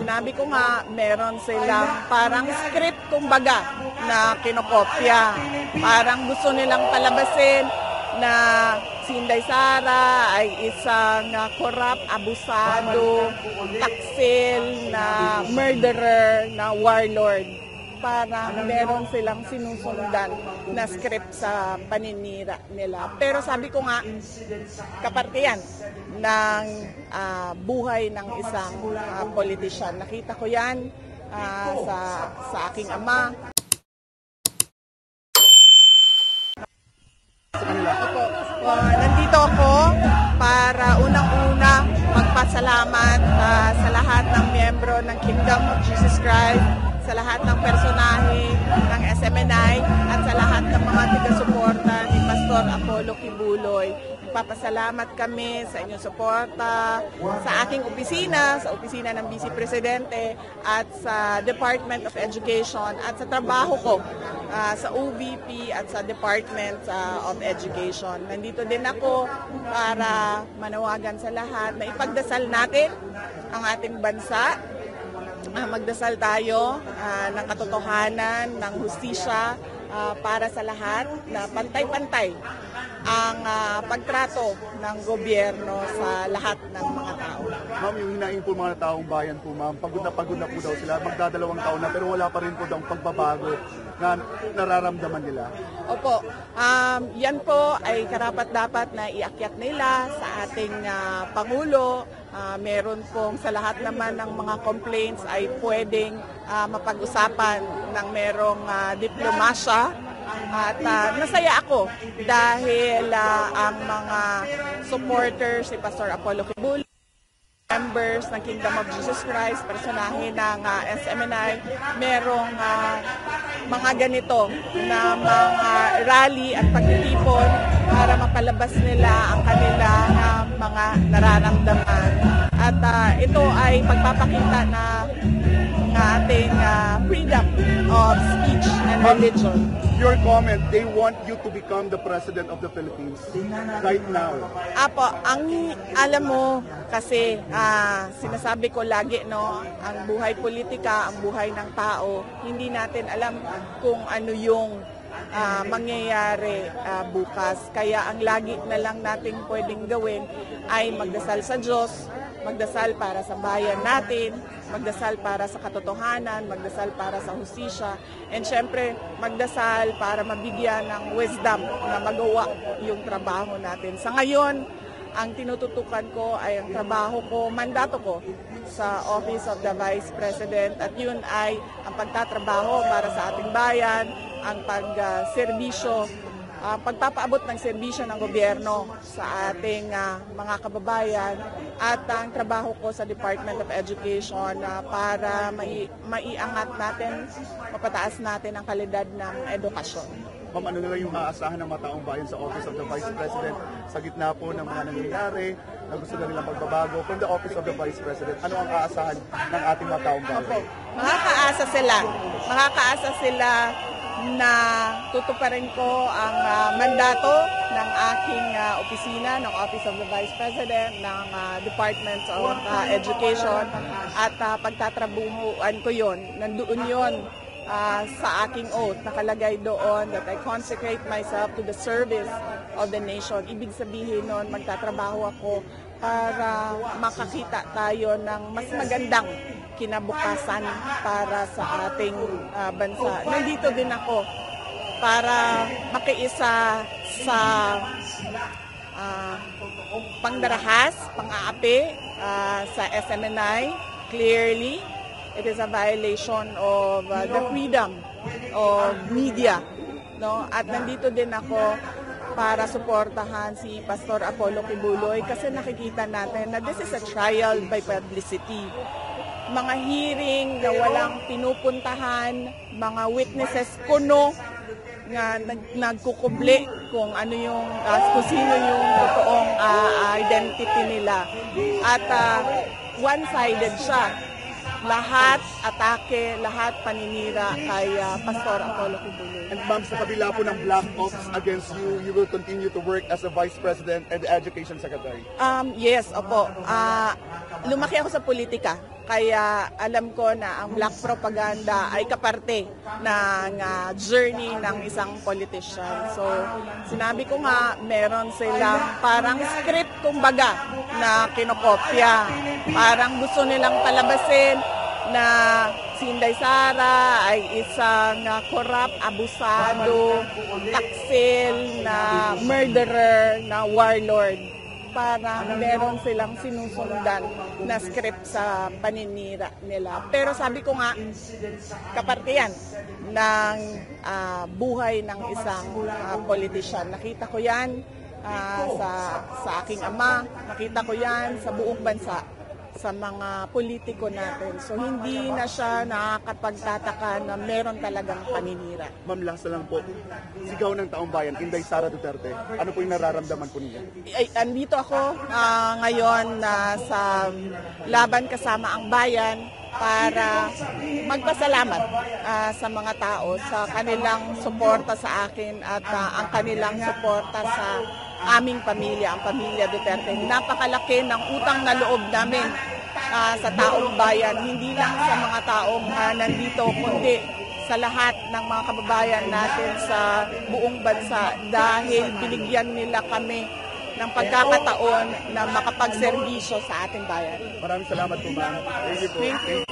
Sinabi ko nga, meron silang parang script kumbaga na kinokopya. Parang gusto nilang palabasin na si Inday Sara ay isang corrupt, abusado, taksil, na murderer, na warlord. Parang meron silang sinusundan na script sa paninira nila. Pero sabi ko nga, kaparte yan ng buhay ng isang politician. Nakita ko yan sa aking ama. Nandito ako para unang-una magpasalamat sa lahat ng miyembro ng Kingdom of Jesus Christ, sa lahat ng personahe ng SMNI at sa lahat ng mga taga-suporta ni Pastor Apollo Kibuloy. Papasalamat kami sa inyong suporta, sa aking opisina, sa opisina ng Vice Presidente at sa Department of Education at sa trabaho ko sa OVP at sa Department of Education. Nandito din ako para manawagan sa lahat na ipagdasal natin ang ating bansa. Magdasal tayo ng katotohanan, ng hustisya para sa lahat, na pantay-pantay ang pagtrato ng gobyerno sa lahat ng mga tao. Ma'am, yung hinaing po mga taong bayan po, ma'am, pagod na po daw sila, magdadalawang taon na, pero wala pa rin po daw pagbabago na nararamdaman nila. Opo, yan po ay karapat-dapat na iakyat nila sa ating Pangulo. Meron pong sa lahat naman ng mga complaints ay pwedeng mapag-usapan ng merong diplomasya. At nasaya ako dahil ang mga supporters si Pastor Apollo Kibuloy, members ng Kingdom of Jesus Christ, personahe ng SMNI, merong mga ganito na mga rally at pagtitipon para mapalabas nila ang kanilang mga nararamdaman. At ito ay pagpapakita na ng ating freedom of speech and religion. Your comment, they want you to become the President of the Philippines right now. Apo, ang alam mo kasi sinasabi ko lagi, no, ang buhay politika, ang buhay ng tao, hindi natin alam kung ano yung mangyayari bukas. Kaya ang lagi na lang natin pwedeng gawin ay magdasal sa Diyos, magdasal para sa bayan natin, magdasal para sa katotohanan, magdasal para sa hustisya, and syempre magdasal para mabigyan ng wisdom na magawa yung trabaho natin. Sa ngayon, ang tinututukan ko ay ang trabaho ko, mandato ko sa Office of the Vice President, at yun ay ang pagtatrabaho para sa ating bayan, ang pagserbisyo, pagpapaabot ng serbisyo ng gobyerno sa ating mga kababayan, at ang trabaho ko sa Department of Education para maiangat natin, mapataas natin ang kalidad ng edukasyon. Ma'am, ano na lang yung aasahan ng mga taong bayan sa Office of the Vice President sa gitna po ng mga nangyayari na gusto na nilang pagbabago? From the Office of the Vice President, ano ang aasahan ng ating mga taong bayan? Opo, makakaasa sila na tutuparin ko ang mandato ng aking opisina, ng Office of the Vice President, ng Department of Education, at pagtatrabuhuan ko yon. Nandoon yon sa aking oath, nakalagay doon that I consecrate myself to the service of the nation. Ibig sabihin nun, magtatrabaho ako para makakita tayo ng mas magandang kinabukasan para sa ating bansa. Nandito din ako para makiisa sa pangdarahas, pang-aapi sa SMNI. Clearly, it is a violation of the freedom of media, no? At nandito din ako para suportahan si Pastor Apollo Kibuloy kasi nakikita natin na this is a trial by publicity. Mga hearing na walang pinupuntahan, mga witnesses kuno nga nagkukubli kung ano yung kung sino yung totoong identity nila. At one-sided siya. Lahat atake, lahat paninira kay Pastor Apollo Kibuloy. And ma'am, sa kabila po ng black ops against you, you will continue to work as a Vice President and Education Secretary? Yes, opo. Lumaki ako sa politika. Kaya alam ko na ang black propaganda ay kaparte ng journey ng isang politician. So sinabi ko nga, meron silang parang script kumbaga na kinokopya. Parang gusto nilang palabasin na si Inday Sara ay isang corrupt, abusado, taksil, na murderer, na warlord. Parang meron silang sinusundan na script sa paninira nila. Pero sabi ko nga, kaparte yan ng buhay ng isang politician. Nakita ko yan sa aking ama, nakita ko yan sa buong bansa, sa mga politiko natin. So hindi na siya nakakapagtataka na meron talagang paninira. Ma'am, last na lang po. Sigaw ng taong bayan, Inday Sara Duterte. Ano po yung nararamdaman po ninyo? Andito ako ngayon sa Laban Kasama ang Bayan para magpasalamat sa mga tao sa kanilang suporta sa akin at ang kanilang suporta sa aming pamilya, ang pamilya Duterte. Napakalaki ng utang na loob namin sa taong bayan, hindi lang sa mga taong nandito, kundi sa lahat ng mga kababayan natin sa buong bansa dahil binigyan nila kami ng pagkakataon na makapagserbisyo sa ating bayan. Maraming salamat po, ma'am. Thank you po. Thank you.